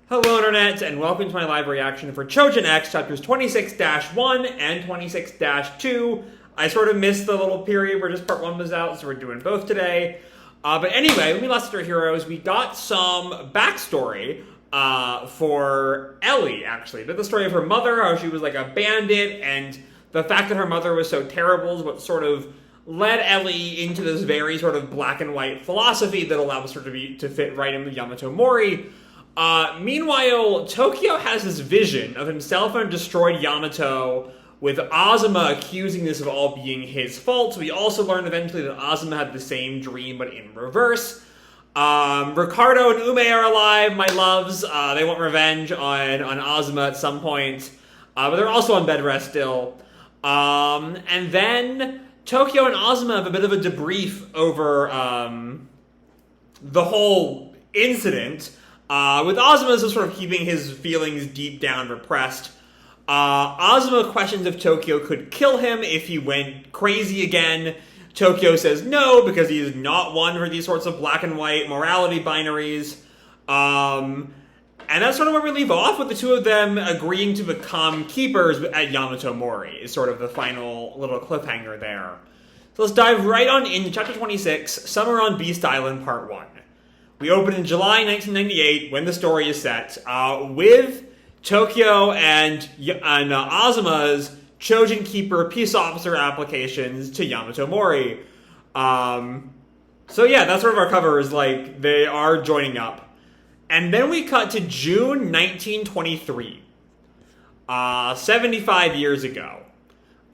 Hello Internet, and welcome to my live reaction for Choujin X chapters 26-1 and 26-2. I sort of missed the little period where just part 1 was out, so we're doing both today. But anyway, when we lost our heroes, we got some backstory for Ellie, actually. The story of her mother, how she was like a bandit, and the fact that her mother was so terrible is what sort of led Ellie into this very sort of black and white philosophy that allows her to fit right in with Yamato Mori. Meanwhile, Tokyo has this vision of himself and a destroyed Yamato, with Azuma accusing this of all being his fault. We also learned eventually that Azuma had the same dream, but in reverse. Ricardo and Ume are alive, my loves. They want revenge on Azuma at some point. But they're also on bed rest still. And then Tokyo and Azuma have a bit of a debrief over the whole incident. With Azuma sort of keeping his feelings deep down repressed. Azuma questions if Tokyo could kill him if he went crazy again. Tokyo says no, because he is not one for these sorts of black and white morality binaries. And that's sort of where we leave off, with the two of them agreeing to become keepers at Yamato Mori, is sort of the final little cliffhanger there. So let's dive right on into Chapter 26, Summer on Beast Island, Part 1. We open in July 1998, when the story is set, with Tokyo and Azuma's Choujin Keeper Peace Officer applications to Yamato Mori. So yeah, that's sort of our cover, is like, they are joining up. And then we cut to June 1923, 75 years ago.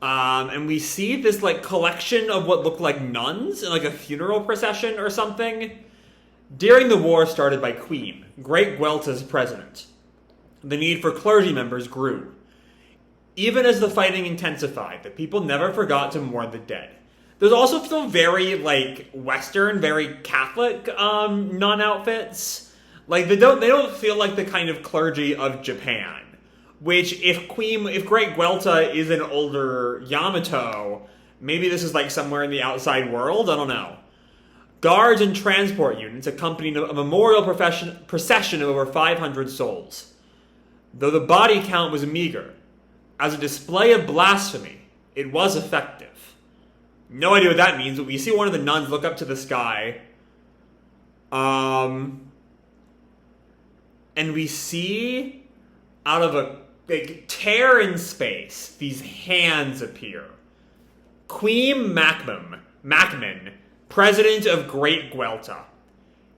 And we see this like collection of what look like nuns in like a funeral procession or something. During the war started by Queem, Great Choujin's president, the need for clergy members grew. Even as the fighting intensified, the people never forgot to mourn the dead. There's also still very, like, Western, very Catholic nun outfits. Like, they don't feel like the kind of clergy of Japan. Which, if Great Choujin is an older Yamato, maybe this is like somewhere in the outside world, I don't know. Guards and transport units accompanied a memorial procession of over 500 souls. Though the body count was meager, as a display of blasphemy, it was effective. No idea what that means, but we see one of the nuns look up to the sky. And we see, out of a tear in space, these hands appear. Queem Macman, president of Great Choujin.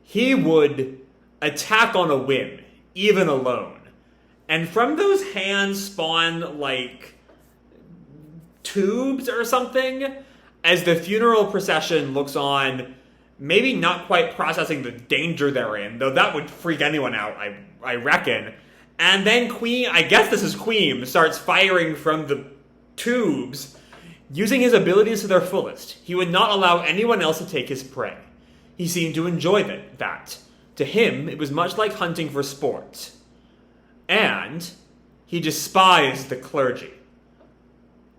He would attack on a whim, even alone. And from those hands spawn, like, tubes or something, as the funeral procession looks on, maybe not quite processing the danger they're in, though that would freak anyone out, I reckon. And then Queem, I guess this is Queem, starts firing from the tubes, using his abilities to their fullest. He would not allow anyone else to take his prey. He seemed to enjoy that. To him, it was much like hunting for sport. And he despised the clergy.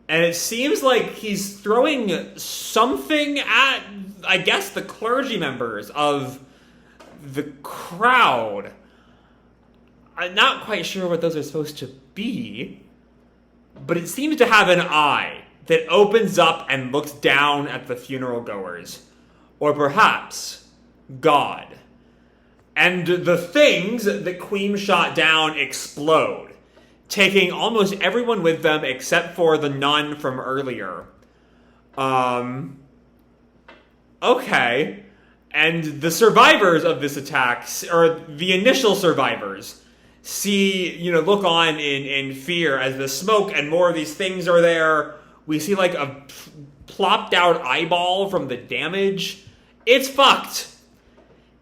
And it seems like he's throwing something at, I guess, the clergy members of the crowd. I'm not quite sure what those are supposed to be, but it seems to have an eye that opens up and looks down at the funeral goers. Or perhaps God. And the things that Queem shot down explode, taking almost everyone with them except for the nun from earlier. Okay. And the survivors of this attack, or the initial survivors, look on in fear as the smoke and more of these things are there. We see like a plopped out eyeball from the damage. It's fucked.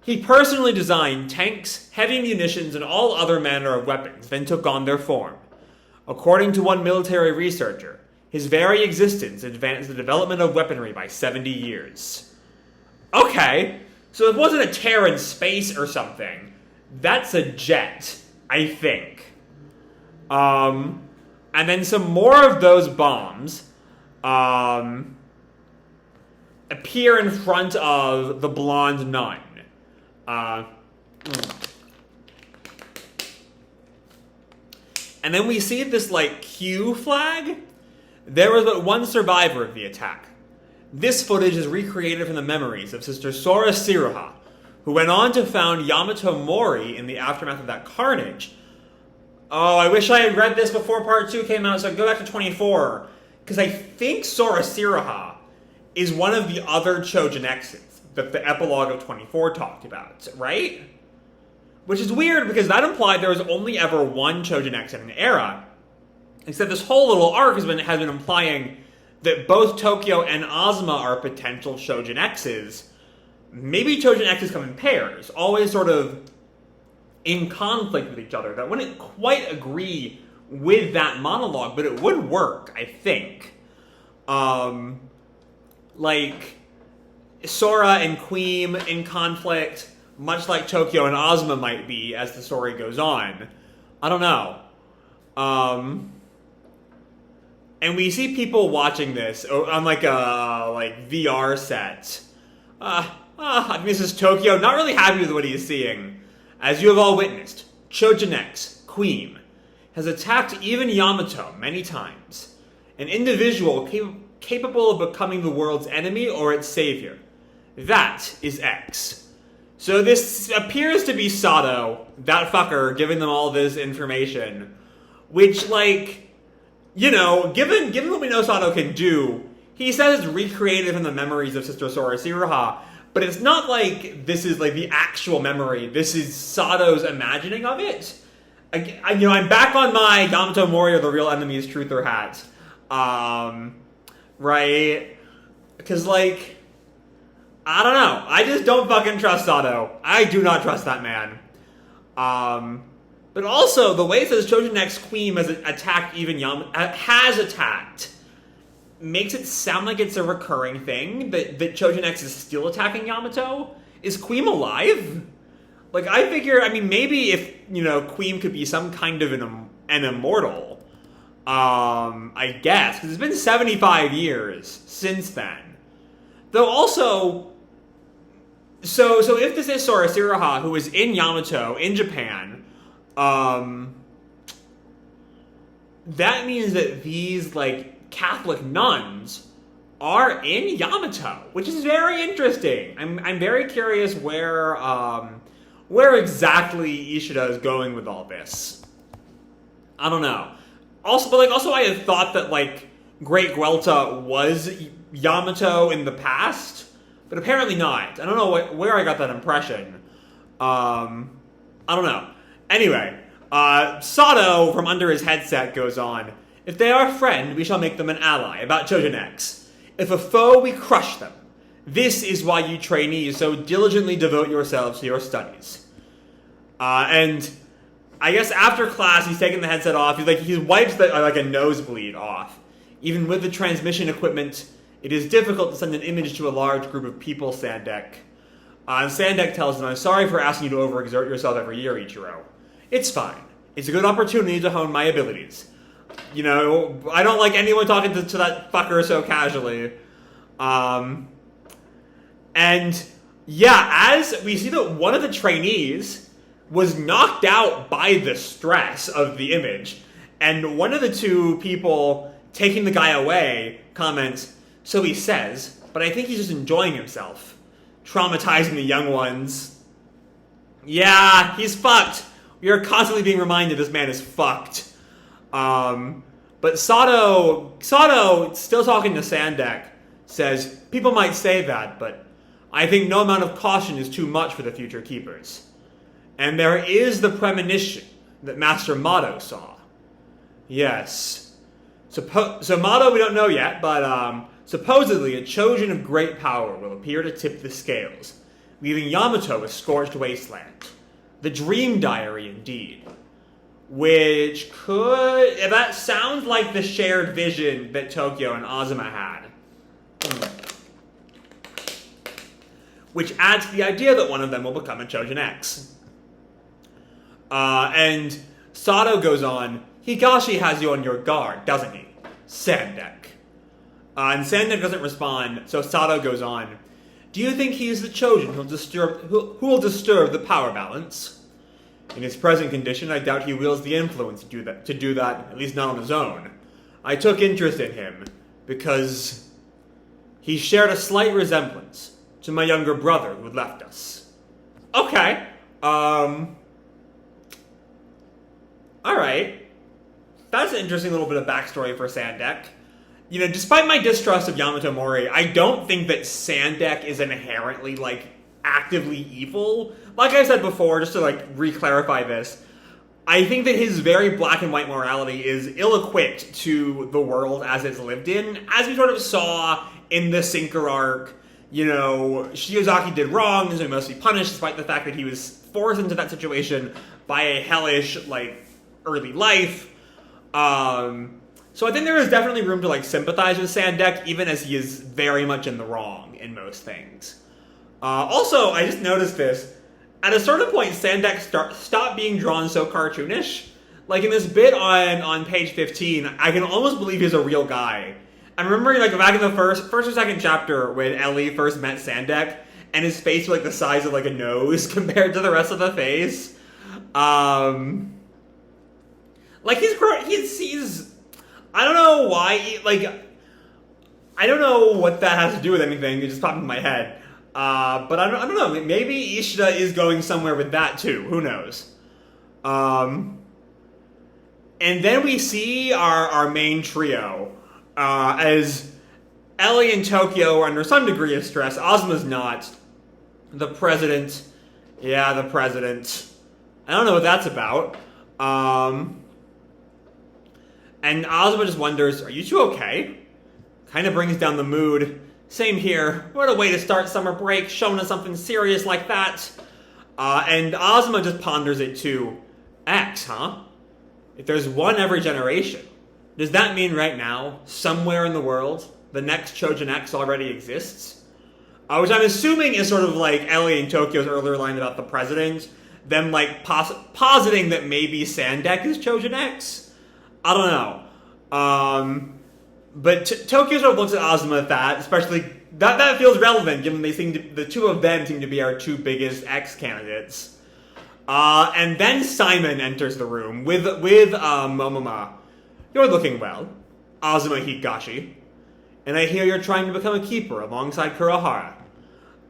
He personally designed tanks, heavy munitions, and all other manner of weapons, then took on their form. According to one military researcher, his very existence advanced the development of weaponry by 70 years. Okay, so it wasn't a tear in space or something. That's a jet, I think. And then some more of those bombs appear in front of the blonde nun. And then we see this, like, Q flag. There was but one survivor of the attack. This footage is recreated from the memories of Sister Sora Siroha, who went on to found Yamato Mori in the aftermath of that carnage. Oh, I wish I had read this before Part 2 came out, so I go back to 24. Because I think Sora Siroha is one of the other Choujin X's that the epilogue of 24 talked about, right? Which is weird, because that implied there was only ever one Choujin X in an era. Except this whole little arc has been implying that both Tokyo and Azuma are potential Choujin X's. Maybe Choujin X's come in pairs, always sort of in conflict with each other. That wouldn't quite agree with that monologue, but it would work, I think. Like, Sora and Queem in conflict, much like Tokyo and Azuma might be as the story goes on. I don't know. And we see people watching this on like a VR set. I think this is Tokyo, not really happy with what he is seeing. As you have all witnessed, Choujin X, Queem, has attacked even Yamato many times. An individual capable of becoming the world's enemy or its savior. That is X. So this appears to be Sato, that fucker, giving them all this information. Which, like, you know, given what we know Sato can do, he says it's recreated from the memories of Sister Sora Siroha, but it's not like this is like the actual memory. This is Sato's imagining of it. I'm back on my Yamato Mori or the real enemy's truther hat. Right? Because, like, I don't know. I just don't fucking trust Sato. I do not trust that man. But also, the ways that Choujin X Queem has attacked even makes it sound like it's a recurring thing, that Choujin X is still attacking Yamato. Is Queem alive? Like, I figure, I mean, maybe if, Queem could be some kind of an immortal, I guess, because it's been 75 years since then. Though also, so if this is Sora Siroha, who is in Yamato, in Japan, that means that these, like, Catholic nuns are in Yamato, which is very interesting. I'm very curious where exactly Ishida is going with all this. I don't know. Also, I had thought that, like, Great Guelta was Yamato in the past, but apparently not. I don't know where I got that impression. I don't know. Anyway, Sato, from under his headset, goes on, "If they are a friend, we shall make them an ally," about Choujin X. "If a foe, we crush them. This is why you trainees so diligently devote yourselves to your studies." And I guess after class, he's taking the headset off. He wipes a nosebleed off. "Even with the transmission equipment, it is difficult to send an image to a large group of people, Sandek." And Sandek tells him, "I'm sorry for asking you to overexert yourself every year, Ichiro. It's fine. It's a good opportunity to hone my abilities. I don't like anyone talking to that fucker so casually." And yeah, as we see that one of the trainees was knocked out by the stress of the image, and one of the two people taking the guy away comments, "So he says, but I think he's just enjoying himself, traumatizing the young ones." Yeah, he's fucked. We are constantly being reminded this man is fucked. But Sato, still talking to Sandek, says, "People might say that, but I think no amount of caution is too much for the future keepers. And there is the premonition that Master Mato saw." Yes. So Mato we don't know yet, but supposedly a Choujin of great power will appear to tip the scales, leaving Yamato a scorched wasteland. The Dream Diary, indeed. Which that sounds like the shared vision that Tokyo and Azuma had. Which adds to the idea that one of them will become a Choujin X. And Sato goes on, "Higashi has you on your guard, doesn't he? Sandek." And Sandek doesn't respond, so Sato goes on, "Do you think he is the Choujin who will disturb the power balance?" In his present condition, I doubt he wields the influence to do that, at least not on his own. I took interest in him because he shared a slight resemblance to my younger brother who had left us. Okay. Alright. That's an interesting little bit of backstory for Sandek. You know, despite my distrust of Yamato Mori, I don't think that Sandek is inherently, like, actively evil. Like I said before, just to, like, re-clarify this, I think that his very black and white morality is ill-equipped to the world as it's lived in. As we sort of saw in the Sinker arc, you know, Shiozaki did wrong, so he must be punished, despite the fact that he was forced into that situation by a hellish, like, early life. So I think there is definitely room to, like, sympathize with Sandek, even as he is very much in the wrong in most things. Also, I just noticed this. At a certain point, Sandek stopped being drawn so cartoonish. Like, in this bit on page 15, I can almost believe he's a real guy. I'm remembering, like, back in the first or second chapter when Ellie first met Sandek, and his face was, like, the size of, like, a nose compared to the rest of the face. Like, he's I don't know why, like, I don't know what that has to do with anything, it just popped in my head. But I don't know, maybe Ishida is going somewhere with that too, who knows. And then we see our main trio, as Ellie and Tokyo are under some degree of stress. Azuma's not. The president, yeah, the president. I don't know what that's about. And Azuma just wonders, are you two okay? Kind of brings down the mood. Same here. What a way to start summer break, showing us something serious like that. And Azuma just ponders it too. X, huh? If there's one every generation, does that mean right now, somewhere in the world, the next Choujin X already exists? Which I'm assuming is sort of like Ellie and Tokyo's earlier line about the president. Them, like, positing that maybe Sandek is Choujin X? I don't know. But Tokyo sort of looks at Azuma at that, especially that feels relevant given the two of them seem to be our two biggest X candidates. And then Simon enters the room with Momoma. You're looking well, Azuma Higashi. And I hear you're trying to become a keeper alongside Kurohara.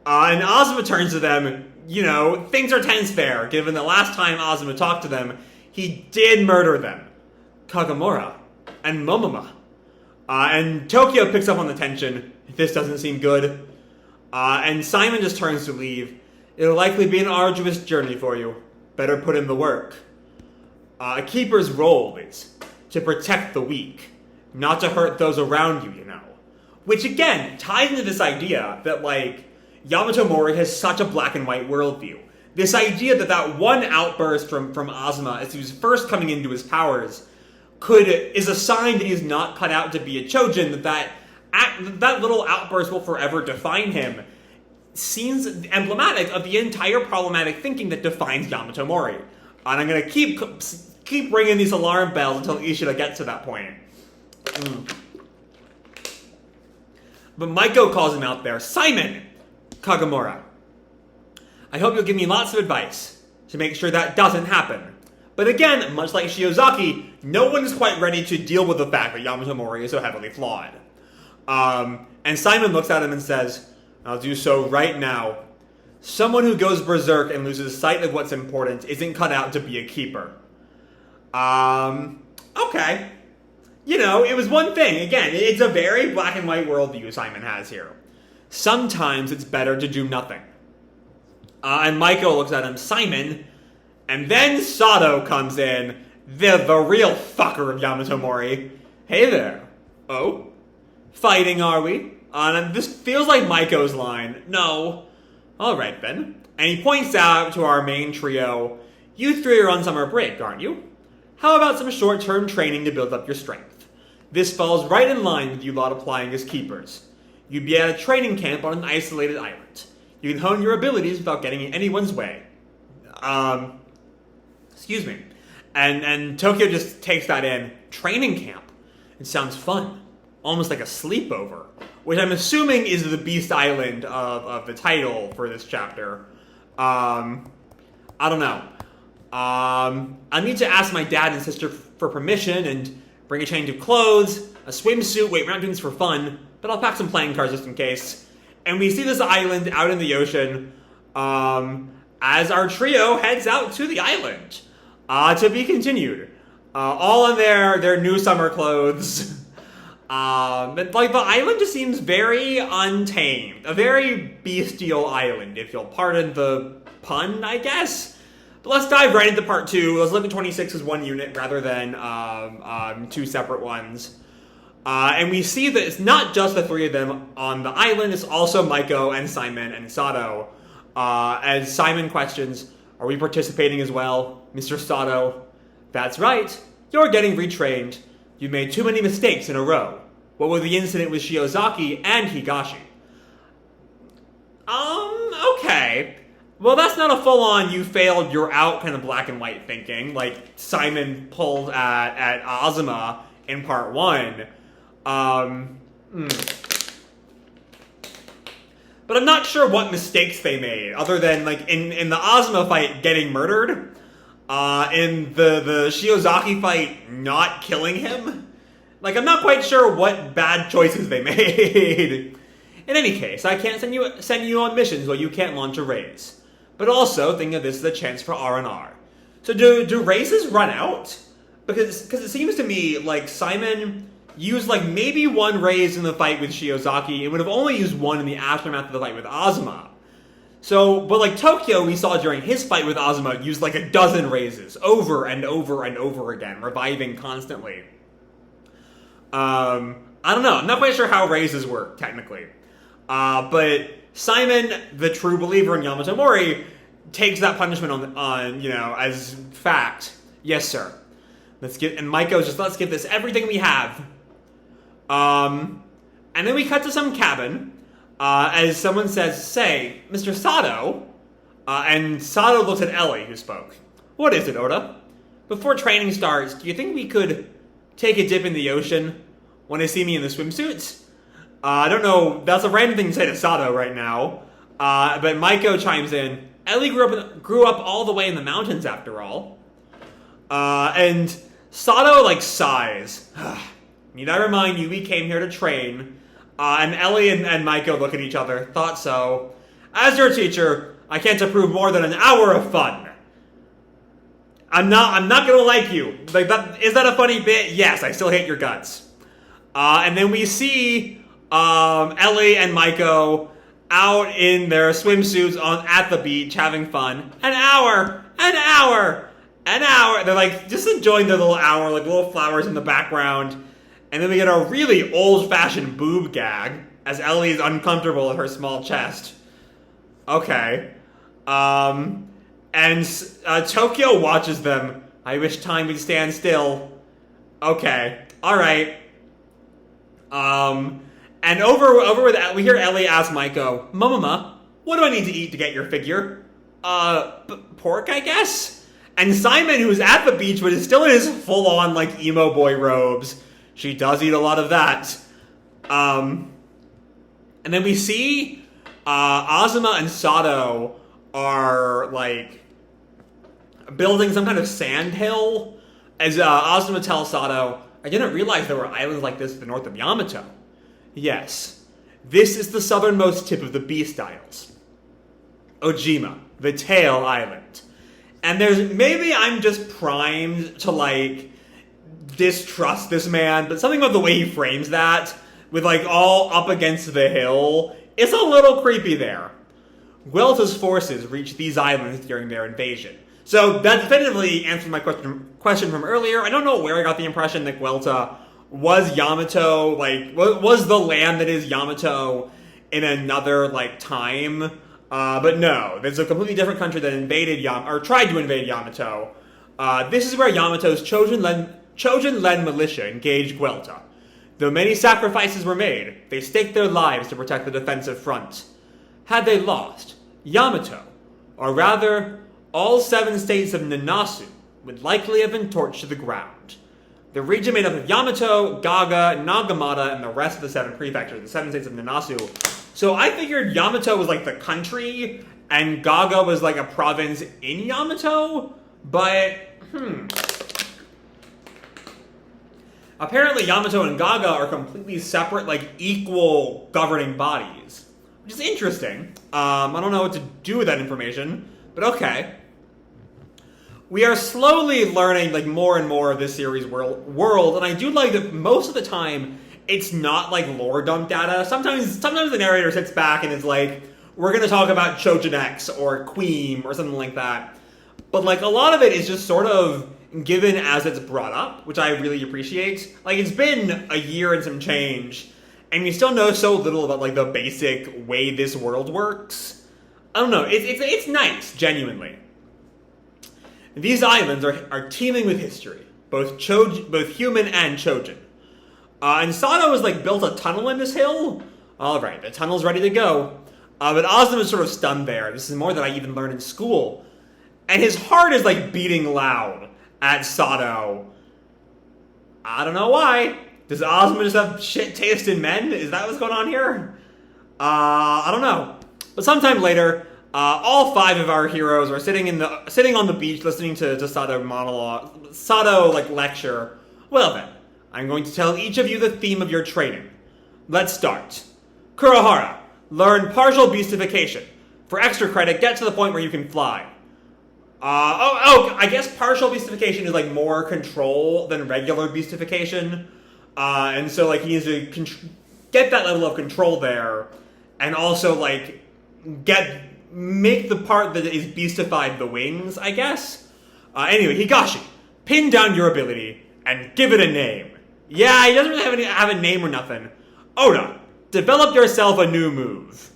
And Azuma turns to them, you know, things are tense there, given the last time Azuma talked to them, he did murder them. Kagemura and Momoma. And Tokyo picks up on the tension. This doesn't seem good. And Simon just turns to leave. It'll likely be an arduous journey for you. Better put in the work. A keeper's role is to protect the weak, not to hurt those around you, you know. Which, again, ties into this idea that, like, Yamato Mori has such a black and white worldview. This idea that one outburst from Azuma as he was first coming into his powers is a sign that he's not cut out to be a Choujin, that little outburst will forever define him, seems emblematic of the entire problematic thinking that defines Yamato Mori. And I'm going to keep ringing these alarm bells until Ishida gets to that point. But Maiko calls him out there. Simon Kagemura, I hope you'll give me lots of advice to make sure that doesn't happen. But again, much like Shiozaki, no one is quite ready to deal with the fact that Yamato Mori is so heavily flawed. And Simon looks at him and says, I'll do so right now. Someone who goes berserk and loses sight of what's important isn't cut out to be a keeper. Okay. You know, it was one thing. Again, it's a very black and white worldview Simon has here. Sometimes it's better to do nothing. And Maiko looks at him, Simon, and then Sato comes in, the real fucker of Yamato Mori. Hey there. Oh? Fighting, are we? And this feels like Maiko's line. No. Alright then. And he points out to our main trio, you three are on summer break, aren't you? How about some short-term training to build up your strength? This falls right in line with you lot applying as keepers. You'd be at a training camp on an isolated island. You can hone your abilities without getting in anyone's way. Excuse me. And Tokyo just takes that in. Training camp. It sounds fun. Almost like a sleepover. Which I'm assuming is the Beast Island of the title for this chapter. I don't know. I need to ask my dad and sister for permission and bring a change of clothes, a swimsuit. Wait, we're not doing this for fun, but I'll pack some playing cards just in case. And we see this island out in the ocean as our trio heads out to the island to be continued. All in their new summer clothes. But like the island just seems very untamed, a very bestial island, if you'll pardon the pun, I guess. But let's dive right into part 2. Let's look at 26 as one unit rather than two separate ones. And we see that it's not just the three of them on the island, it's also Maiko and Simon and Sato. As Simon questions, are we participating as well, Mr. Sato? That's right, you're getting retrained. You made too many mistakes in a row. What was the incident with Shiozaki and Higashi? Okay. Well, that's not a full-on you failed, you're out kind of black and white thinking, like Simon pulled at Azuma in part 1. But I'm not sure what mistakes they made, other than, like, in the Azuma fight, getting murdered. In the Shiozaki fight, not killing him. Like, I'm not quite sure what bad choices they made. In any case, I can't send you on missions where you can't launch a race. But also, think of this as a chance for R&R. So do races run out? Because it seems to me like Simon used like maybe one raise in the fight with Shiozaki and would have only used one in the aftermath of the fight with Azuma. So, but like Tokyo, we saw during his fight with Azuma, used like a dozen raises over and over and over again, reviving constantly. I don't know. I'm not quite sure how raises work, technically. But Simon, the true believer in Yamato Mori, takes that punishment on as fact. Yes, sir. And Maiko's just, let's give this everything we have. And then we cut to some cabin, as someone says, say, Mr. Sato, and Sato looks at Ellie, who spoke. What is it, Oda? Before training starts, do you think we could take a dip in the ocean when they see me in the swimsuits? I don't know, that's a random thing to say to Sato right now. But Maiko chimes in, Ellie grew up all the way in the mountains after all. And Sato, like, sighs. Need I remind you, we came here to train. And Ellie and Maiko look at each other. Thought so. As your teacher, I can't approve more than an hour of fun. I'm not gonna like you. Like, is that a funny bit? Yes, I still hate your guts. And then we see Ellie and Maiko out in their swimsuits at the beach having fun. An hour. They're like just enjoying their little hour, like little flowers in the background. And then we get a really old-fashioned boob gag as Ellie is uncomfortable at her small chest. Okay. And Tokyo watches them. I wish time would stand still. Okay. Alright. And over with that, we hear Ellie ask Maiko, Mama, what do I need to eat to get your figure? Pork, I guess? And Simon, who's at the beach but is still in his full-on, like, emo boy robes, she does eat a lot of that. And then we see Azuma and Sato are, like, building some kind of sandhill. As Azuma tells Sato, I didn't realize there were islands like this to the north of Yamato. Yes, this is the southernmost tip of the Beast Isles. Ojima, the Tail Island. And maybe I'm just primed to, like, distrust this man, but something about the way he frames that, with, like, all up against the hill, it's a little creepy there. Guelta's forces reached these islands during their invasion. So that definitively answers my question from earlier. I don't know where I got the impression that Guelta was Yamato, like, was the land that is Yamato in another, like, time. But no, there's a completely different country that invaded or tried to invade Yamato. This is where Yamato's Choujin-led militia engaged Guelta. Though many sacrifices were made, they staked their lives to protect the defensive front. Had they lost, Yamato, or rather, all 7 states of Nanasu, would likely have been torched to the ground. The region made up of Yamato, Gaga, Nagamata, and the rest of the 7 prefectures, the 7 states of Nanasu. So I figured Yamato was like the country, and Gaga was like a province in Yamato, But, apparently Yamato and Gaga are completely separate, like, equal governing bodies. Which is interesting. I don't know what to do with that information, but okay. We are slowly learning, like, more and more of this series world, and I do like that most of the time, it's not, like, lore dump data. Sometimes the narrator sits back and is like, we're gonna talk about Choujin X, or Queem, or something like that. But, like, a lot of it is just sort of given as it's brought up, which I really appreciate. Like, it's been a year and some change, and you still know so little about, like, the basic way this world works. I don't know, it's nice, genuinely. These islands are teeming with history, both human and Choujin. And Sato has, like, built a tunnel in this hill. Alright, the tunnel's ready to go. But Azuma is sort of stunned there. This is more than I even learned in school. And his heart is, like, beating loud at Sato. I don't know why. Does Azuma just have shit taste in men? Is that what's going on here? I don't know. But sometime later, all 5 of our heroes are sitting on the beach listening to Sato, like, lecture. Well then, I'm going to tell each of you the theme of your training. Let's start. Kurohara, learn partial beastification. For extra credit, get to the point where you can fly. I guess partial beastification is, like, more control than regular beastification. And so, like, he needs to get that level of control there, and also, like, make the part that is beastified the wings, I guess. Anyway, Higashi, pin down your ability and give it a name. Yeah, he doesn't really have a name or nothing. Oda, develop yourself a new move.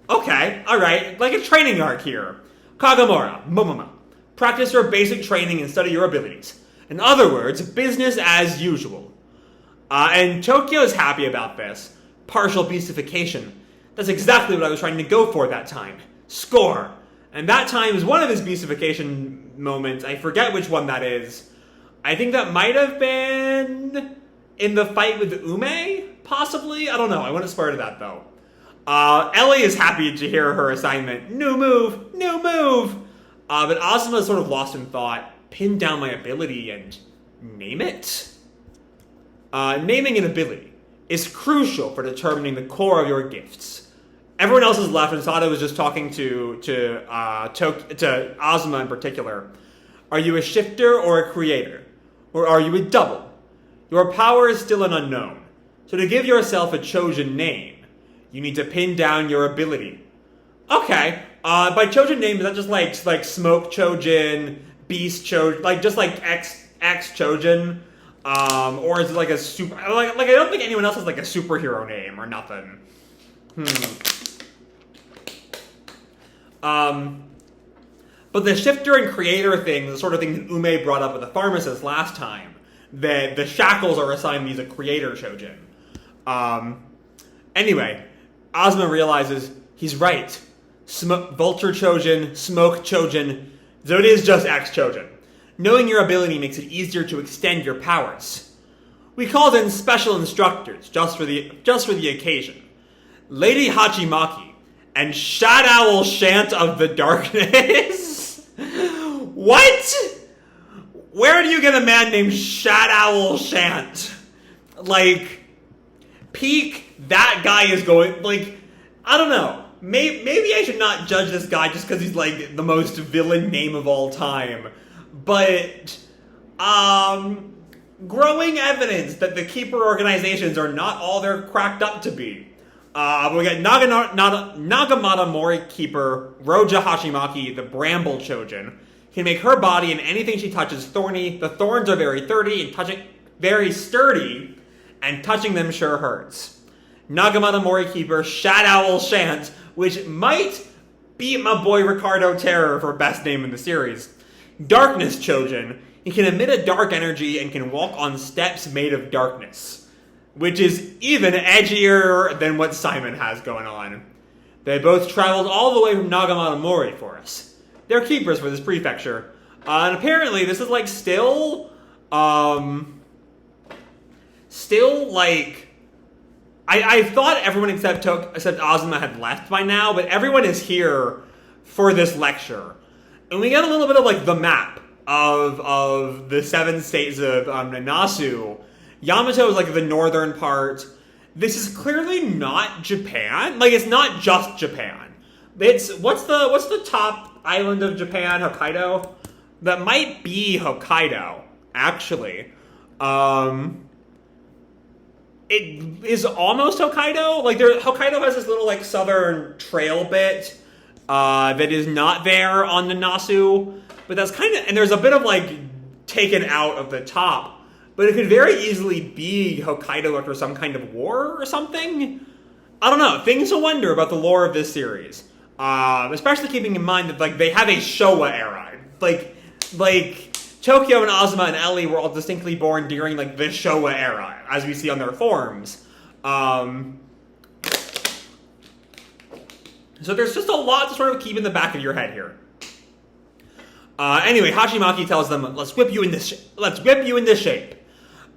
Okay, alright, like a training arc here. Kagamura, Momoma, practice your basic training and study your abilities. In other words, business as usual. And Tokyo is happy about this. Partial beastification. That's exactly what I was trying to go for that time. Score. And that time is one of his beastification moments. I forget which one that is. I think that might have been in the fight with Ume, possibly? I don't know. I wouldn't swear to that, though. Ellie is happy to hear her assignment. New move! New move! But Azuma is sort of lost in thought. Pin down my ability and name it? Naming an ability is crucial for determining the core of your gifts. Everyone else is left, and Sato was just talking to Azuma in particular. Are you a shifter or a creator? Or are you a double? Your power is still an unknown. So to give yourself a Choujin name, you need to pin down your ability. Okay, by Choujin name, is that just like Smoke Choujin, Beast Choujin, like just like X Choujin? Or is it like a super... Like I don't think anyone else has like a superhero name or nothing. But the shifter and creator thing, the sort of thing that Ume brought up with the pharmacist last time, that the shackles are assigned these a creator Choujin. Anyway, Azuma realizes he's right. Vulture Choujin, Smoke Choujin, so it is just X Choujin. Knowing your ability makes it easier to extend your powers. We called in special instructors just for the occasion. Lady Hachimaki and Shad Owl Shant of the Darkness. What? Where do you get a man named Shad Owl Shant? Like, peak, that guy is going, like, I don't know. Maybe I should not judge this guy just because he's, like, the most villain name of all time. But, growing evidence that the Keeper organizations are not all they're cracked up to be. We got Nagamata Mori Keeper, Roja Hashimaki, the Bramble Choujin, can make her body and anything she touches thorny. The thorns are very sturdy, and touching them sure hurts. Nagamata Mori Keeper, Shad Owl Shant, which might beat my boy Ricardo Terror for best name in the series. Darkness Choujin, he can emit a dark energy and can walk on steps made of darkness, which is even edgier than what Simon has going on. They both traveled all the way from Nagamata Mori for us. They're keepers for this prefecture. And apparently this is like still like... I thought everyone except Azuma had left by now, but everyone is here for this lecture. And we get a little bit of like the map of the 7 states of Nanasu, Yamato is like the northern part. This is clearly not Japan. Like, it's not just Japan. It's what's the top island of Japan? Hokkaido? That might be Hokkaido, actually. It is almost Hokkaido. Like, Hokkaido has this little, like, southern trail bit that is not there on Nanasu. But that's kind of... And there's a bit of, like, taken out of the top. But it could very easily be Hokkaido after some kind of war or something. I don't know. Things to wonder about the lore of this series. Especially keeping in mind that, like, they have a Showa era. Like... Tokyo and Azuma and Ellie were all distinctly born during, like, the Showa era, as we see on their forms. So there's just a lot to sort of keep in the back of your head here. Anyway, Hachimaki tells them, let's whip you into shape.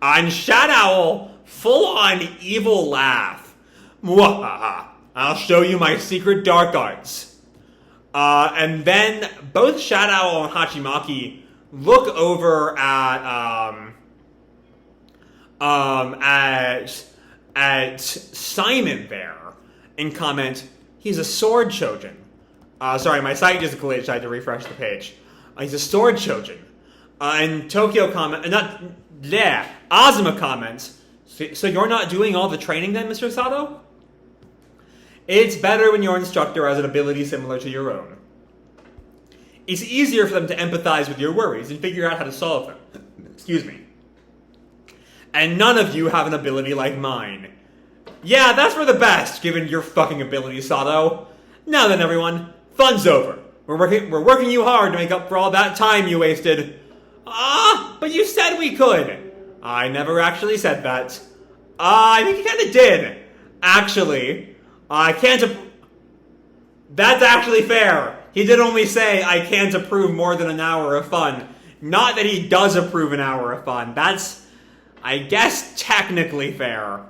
And Shad Owl, full-on evil laugh. Mwahaha, I'll show you my secret dark arts. And then both Shad Owl and Hachimaki look over at Simon there and comment, he's a sword Choujin. Sorry, my site just glitched. I had to refresh the page. He's a sword Choujin. And Azuma comments, so you're not doing all the training then, Mr. Sato? It's better when your instructor has an ability similar to your own. It's easier for them to empathize with your worries and figure out how to solve them. Excuse me. And none of you have an ability like mine. Yeah, that's for the best, given your fucking ability, Sato. Now then, everyone, fun's over. We're working you hard to make up for all that time you wasted. But you said we could. I never actually said that. I think you kind of did. Actually, I can't... That's actually fair. He did only say, I can't approve more than an hour of fun. Not that he does approve an hour of fun. That's, I guess, technically fair.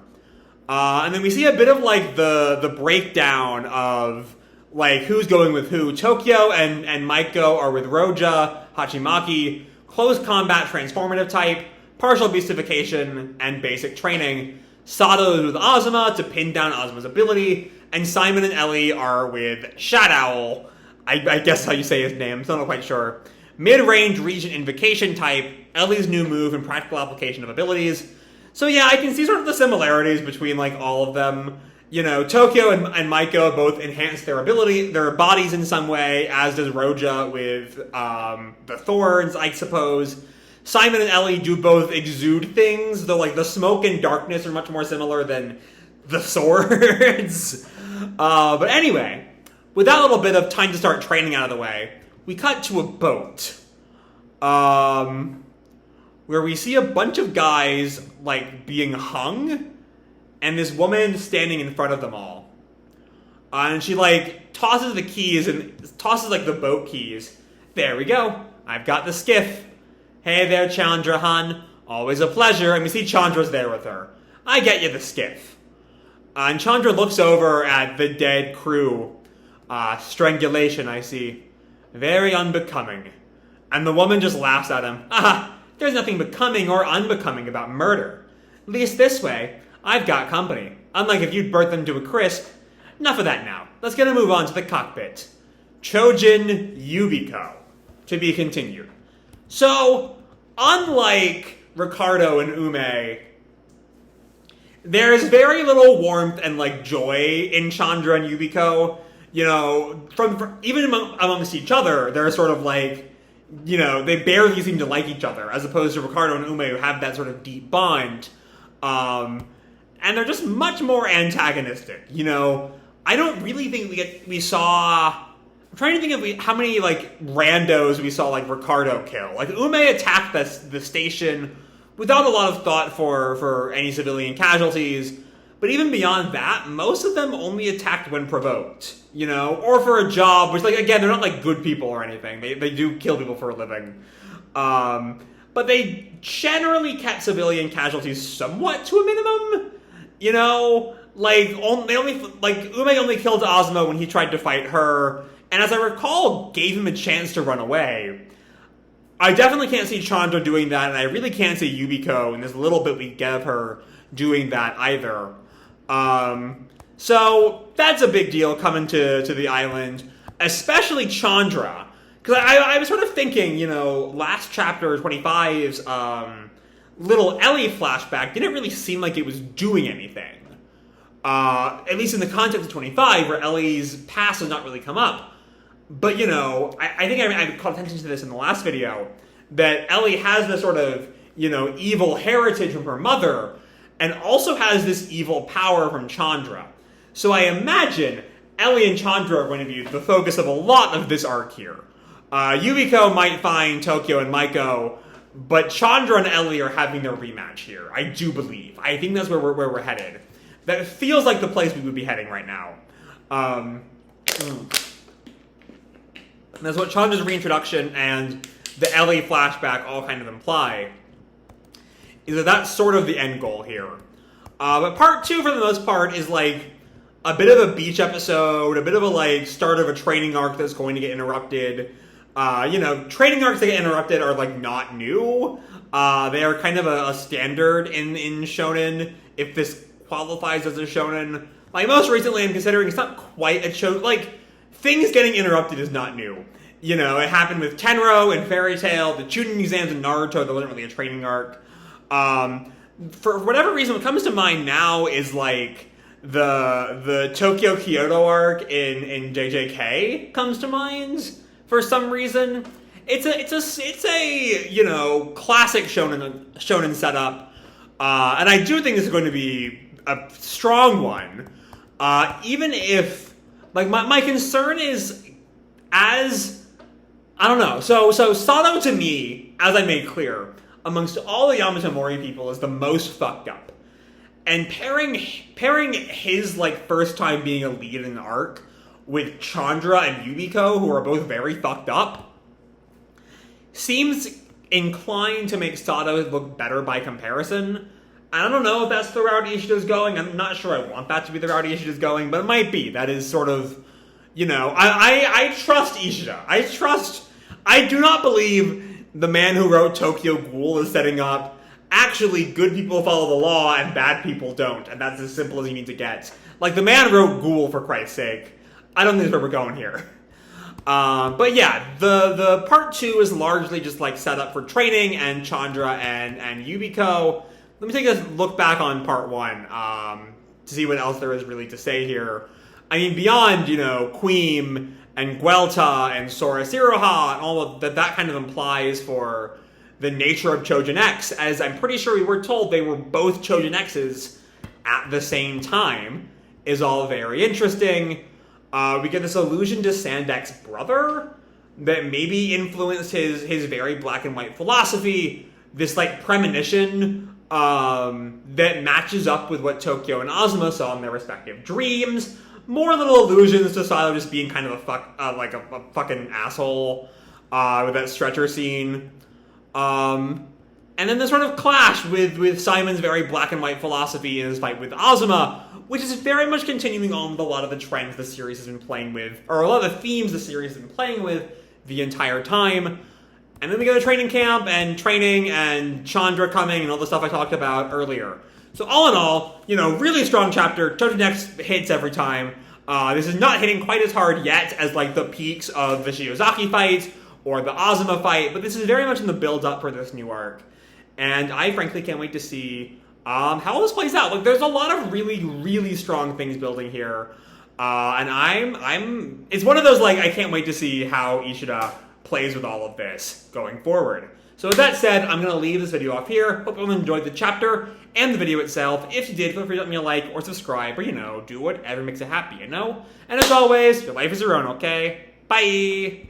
And then we see a bit of, like, the breakdown of, like, who's going with who. Tokyo and Maiko are with Roja, Hachimaki, close combat transformative type, partial beastification, and basic training. Sato is with Azuma to pin down Azuma's ability, and Simon and Ellie are with Shad Owl, I guess how you say his name, so I'm not quite sure. Mid-range region invocation type, Ellie's new move and practical application of abilities. So yeah, I can see sort of the similarities between, like, all of them. You know, Tokyo and Maiko both enhance their bodies in some way, as does Roja with the thorns, I suppose. Simon and Ellie do both exude things, though, like, the smoke and darkness are much more similar than the swords. But anyway, with that little bit of time to start training out of the way, we cut to a boat. Where we see a bunch of guys, like, being hung, and this woman standing in front of them all. And she, like, tosses the keys, and tosses, like, the boat keys. There we go. I've got the skiff. Hey there, Chandra-han. Always a pleasure. And we see Chandra's there with her. I get you the skiff. And Chandra looks over at the dead crew. Strangulation, I see. Very unbecoming. And the woman just laughs at him. There's nothing becoming or unbecoming about murder. At least this way, I've got company. Unlike if you'd burnt them to a crisp. Enough of that now. Let's get a move on to the cockpit. Choujin Yubiko. To be continued. So, unlike Ricardo and Ume, there's very little warmth and, like, joy in Chandra and Yubiko. You know, from even amongst each other, they're sort of like, you know, they barely seem to like each other, as opposed to Ricardo and Ume, who have that sort of deep bond. And they're just much more antagonistic. You know, I don't really think we saw... I'm trying to think of how many, like, randos we saw, like, Ricardo kill. Like, Ume attacked the station without a lot of thought for any civilian casualties. But even beyond that, most of them only attacked when provoked, you know? Or for a job, which, like, again, they're not, like, good people or anything. They do kill people for a living. But they generally kept civilian casualties somewhat to a minimum, you know? Like, Ume only killed Azuma when he tried to fight her, and as I recall, gave him a chance to run away. I definitely can't see Chandra doing that, and I really can't see Yubiko, and this little bit we get of her doing that either. So that's a big deal coming to the island, especially Chandra. Because I was sort of thinking, last chapter 25's little Ellie flashback didn't really seem like it was doing anything. At least in the context of 25, where Ellie's past has not really come up. But, I think I called attention to this in the last video, that Ellie has this sort of, evil heritage from her mother, and also has this evil power from Chandra. So I imagine Ellie and Chandra are going to be the focus of a lot of this arc here. Yubiko might find Tokyo and Maiko, but Chandra and Ellie are having their rematch here, I do believe. I think that's where we're headed. That feels like the place we would be heading right now. That's what Chandra's reintroduction and the Ellie flashback all kind of imply. Is that that's sort of the end goal here. But part 2, for the most part, is like a bit of a beach episode, a bit of a start of a training arc that's going to get interrupted. Training arcs that get interrupted are not new. They are kind of a standard in shonen, if this qualifies as a shonen. Most recently, I'm considering it's not quite a shonen. Things getting interrupted is not new. It happened with Tenro and Fairy Tail, the Chunin exams in Naruto, that wasn't really a training arc. For whatever reason, what comes to mind now is the Tokyo Kyoto arc in JJK comes to mind for some reason. It's a classic shonen setup, and I do think this is going to be a strong one. Even if my concern is I don't know. So Sato, to me, as I made clear, amongst all the Yamato Mori people, is the most fucked up. And pairing his first time being a lead in an arc with Chandra and Yubiko, who are both very fucked up, seems inclined to make Sato look better by comparison. I don't know if that's the route Ishida's going. I'm not sure I want that to be the route Ishida's going, but it might be. That is sort of, I trust Ishida. I do not believe the man who wrote Tokyo Ghoul is setting up actually good people follow the law and bad people don't, and that's as simple as you need to get. The man wrote Ghoul, for Christ's sake. I don't think that's where we're going here. But yeah, the part 2 is largely just set up for training and Chandra and Yubiko. Let me take a look back on part 1 to see what else there is really to say here. I mean, beyond, Queem and Guelta and Sora Siroha and all of that kind of implies for the nature of Choujin X, as I'm pretty sure we were told they were both Choujin X's at the same time, is all very interesting. We get this allusion to Sandek's brother that maybe influenced his very black and white philosophy, this premonition that matches up with what Tokyo and Azuma saw in their respective dreams. More little allusions to Sato just being kind of a fucking asshole with that stretcher scene. And then the sort of clash with Simon's very black and white philosophy in his fight with Azuma, which is very much continuing on with a lot of the trends the series has been playing with, or a lot of the themes the series has been playing with the entire time. And then we go to training camp and training and Chandra coming and all the stuff I talked about earlier. So all in all, really strong chapter. Choujin X hits every time. This is not hitting quite as hard yet as the peaks of the Shiozaki fight or the Azuma fight, but this is very much in the build-up for this new arc. And I frankly can't wait to see how this plays out. There's a lot of really, really strong things building here. And it's one of those, I can't wait to see how Ishida plays with all of this going forward. So with that said, I'm going to leave this video off here. Hope you all enjoyed the chapter and the video itself. If you did, feel free to let me a like or subscribe or, do whatever makes you happy, And as always, your life is your own, okay? Bye!